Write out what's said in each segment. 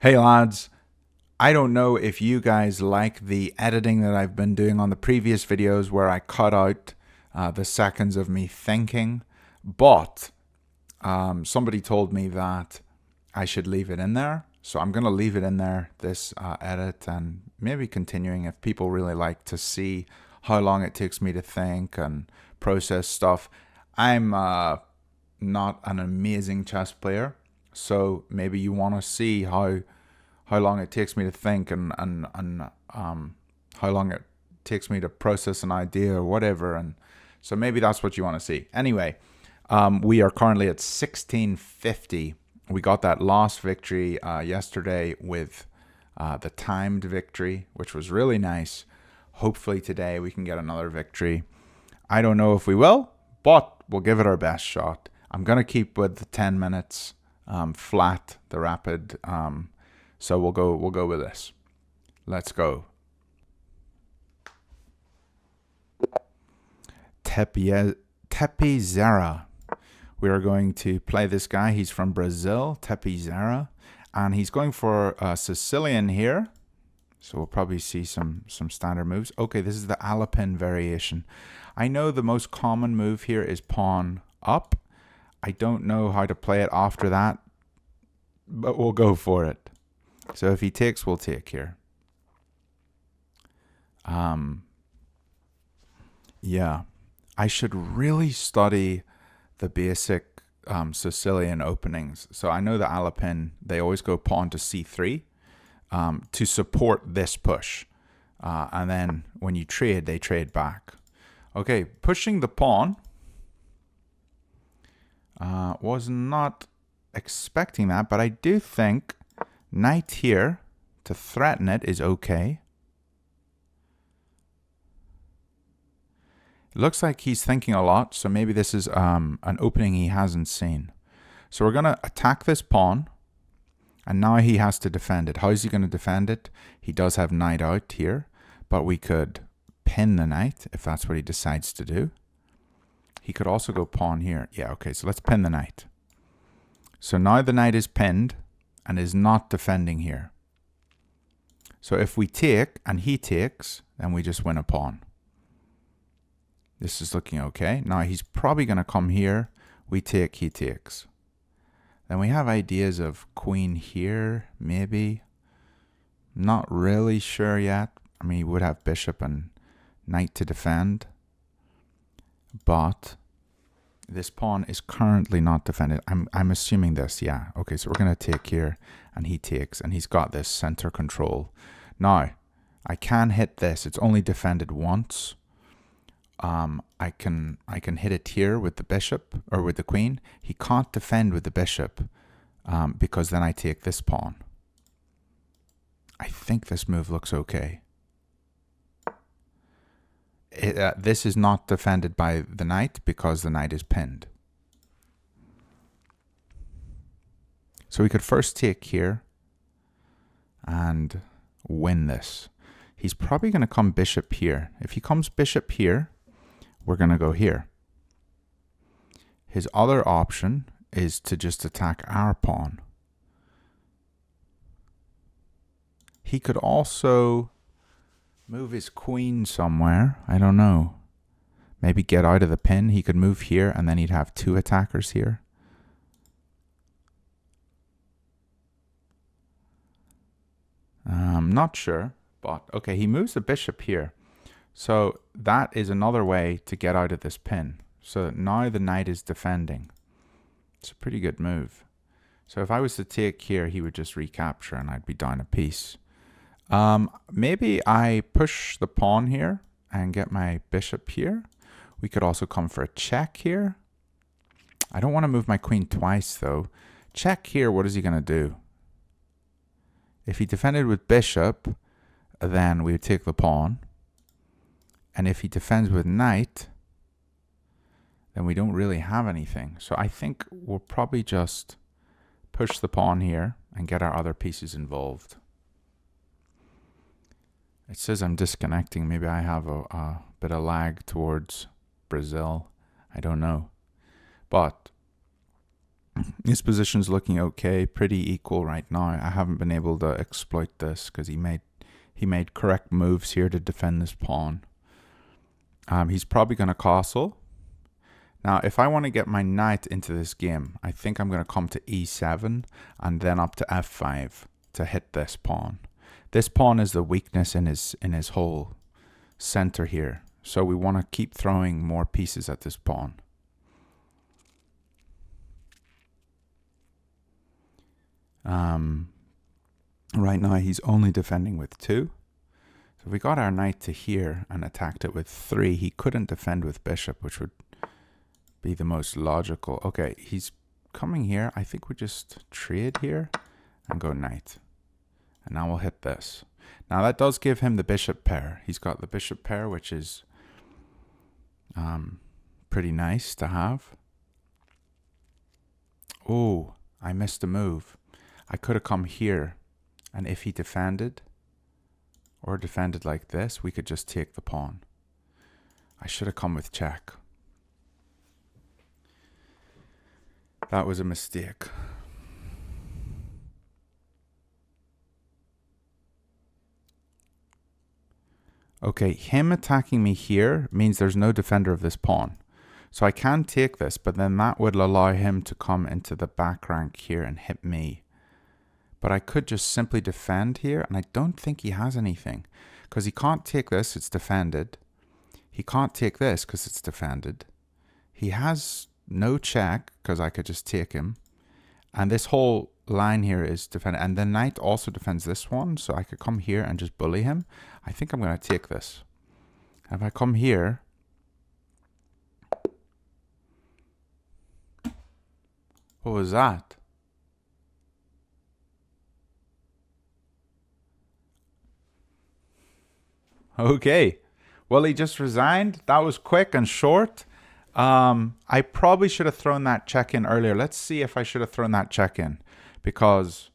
Hey lads, I don't know if you guys like the editing that I've been doing on the previous videos where I cut out the seconds of me thinking, but somebody told me that I should leave it in there. So I'm going to leave it in there, this edit, and maybe continuing if people really like to see how long it takes me to think and process stuff. I'm not an amazing chess player, so maybe you want to see how long it takes me to think and how long it takes me to process an idea or whatever. And so maybe that's what you want to see. Anyway, we are currently at 1650. We got that last victory yesterday with the timed victory, which was really nice. Hopefully today we can get another victory. I don't know if we will, but we'll give it our best shot. I'm going to keep with the 10 minutes flat, the rapid. So we'll go with this. Let's go. Tepizera. We are going to play this guy. He's from Brazil, Tepizera, and he's going for Sicilian here. So we'll probably see some standard moves. Okay, this is the Alapin variation. I know the most common move here is pawn up. I don't know how to play it after that, but we'll go for it. So if he takes, we'll take here. Yeah, I should really study the basic Sicilian openings. So I know the Alapin, they always go pawn to c3 to support this push. And then when you trade, they trade back. Okay, pushing the pawn. Was not expecting that, but I do think knight here to threaten it is okay. It looks like he's thinking a lot, so maybe this is an opening he hasn't seen. So we're going to attack this pawn, and now he has to defend it. How is he going to defend it? He does have knight out here, but we could pin the knight if that's what he decides to do. He could also go pawn here. Yeah, okay, so let's pin the knight. So now the knight is pinned and is not defending here. So if we take and he takes, then we just win a pawn. This is looking okay. Now he's probably going to come here. We take, he takes. Then we have ideas of queen here, maybe. Not really sure yet. I mean, he would have bishop and knight to defend. But this pawn is currently not defended. I'm assuming this, yeah. Okay, so we're going to take here, and he takes, and he's got this center control. Now, I can hit this. It's only defended once. I can hit it here with the bishop, or with the queen. He can't defend with the bishop, because then I take this pawn. I think this move looks okay. This is not defended by the knight because the knight is pinned. So we could first take here and win this. He's probably going to come bishop here. If he comes bishop here, we're going to go here. His other option is to just attack our pawn. He could also move his queen somewhere. I don't know. Maybe get out of the pin. He could move here and then he'd have two attackers here. I'm not sure, but okay, he moves the bishop here. So that is another way to get out of this pin. So now the knight is defending. It's a pretty good move. So if I was to take here, he would just recapture and I'd be down a piece. Maybe I push the pawn here and get my bishop here. We could also come for a check here. I don't want to move my queen twice though. Check here, what is he going to do? If he defended with bishop, then we would take the pawn. And if he defends with knight, then we don't really have anything. So I think we'll probably just push the pawn here and get our other pieces involved. It says I'm disconnecting. Maybe I have a bit of lag towards Brazil. I don't know. But His position's looking okay, pretty equal right now. I haven't been able to exploit this because he made correct moves here to defend this pawn. He's probably going to castle. Now, if I want to get my knight into this game, I think I'm going to come to e7 and then up to f5 to hit this pawn. This pawn is the weakness in his whole center here. So we want to keep throwing more pieces at this pawn. Right now he's only defending with 2. So if we got our knight to here and attacked it with 3, he couldn't defend with bishop, which would be the most logical. Okay, he's coming here. I think we just trade here and go knight. And now we'll hit this. Now that does give him the bishop pair. He's got the bishop pair, which is pretty nice to have. Oh, I missed a move. I could have come here, and if he defended, or defended like this, we could just take the pawn. I should have come with check. That was a mistake. Okay, him attacking me here means there's no defender of this pawn. So I can take this, but then that would allow him to come into the back rank here and hit me. But I could just simply defend here, and I don't think he has anything. Because he can't take this, it's defended. He can't take this because it's defended. He has no check because I could just take him. And this whole line here is defended. And the knight also defends this one, so I could come here and just bully him. I think I'm going to take this. If I come here, what was that? Okay. Well, he just resigned. That was quick and short. I probably should have thrown that check in earlier. Let's see if I should have thrown that check in, because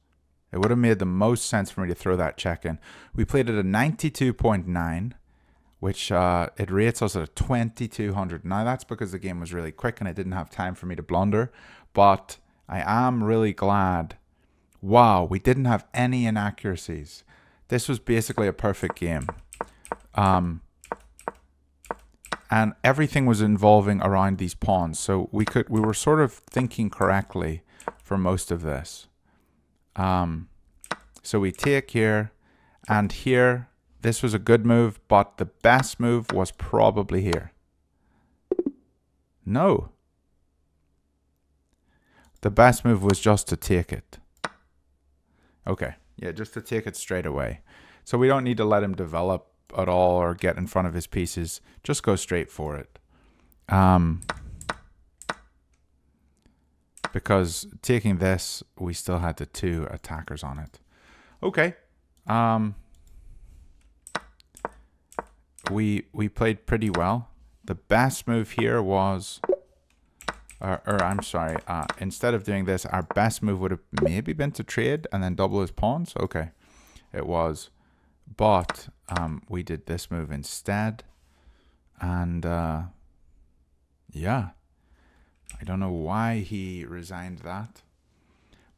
it would have made the most sense for me to throw that check in. We played at a 92.9, which it rates us at a 2200. Now that's because the game was really quick and I didn't have time for me to blunder, but I am really glad. Wow, we didn't have any inaccuracies. This was basically a perfect game. And everything was involving around these pawns. So we were sort of thinking correctly for most of this. So we take here and here. This was a good move, but the best move was probably here. No. The best move was just to take it. Okay. Yeah, just to take it straight away. So we don't need to let him develop at all or get in front of his pieces. Just go straight for it. Because taking this, we still had the 2 attackers on it. Okay. We played pretty well. The best move here was, I'm sorry, instead of doing this, our best move would have maybe been to trade and then double his pawns. Okay, it was. But we did this move instead. And yeah, I don't know why he resigned that.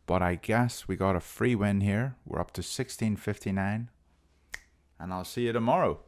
But I guess we got a free win here. We're up to 1659. And I'll see you tomorrow.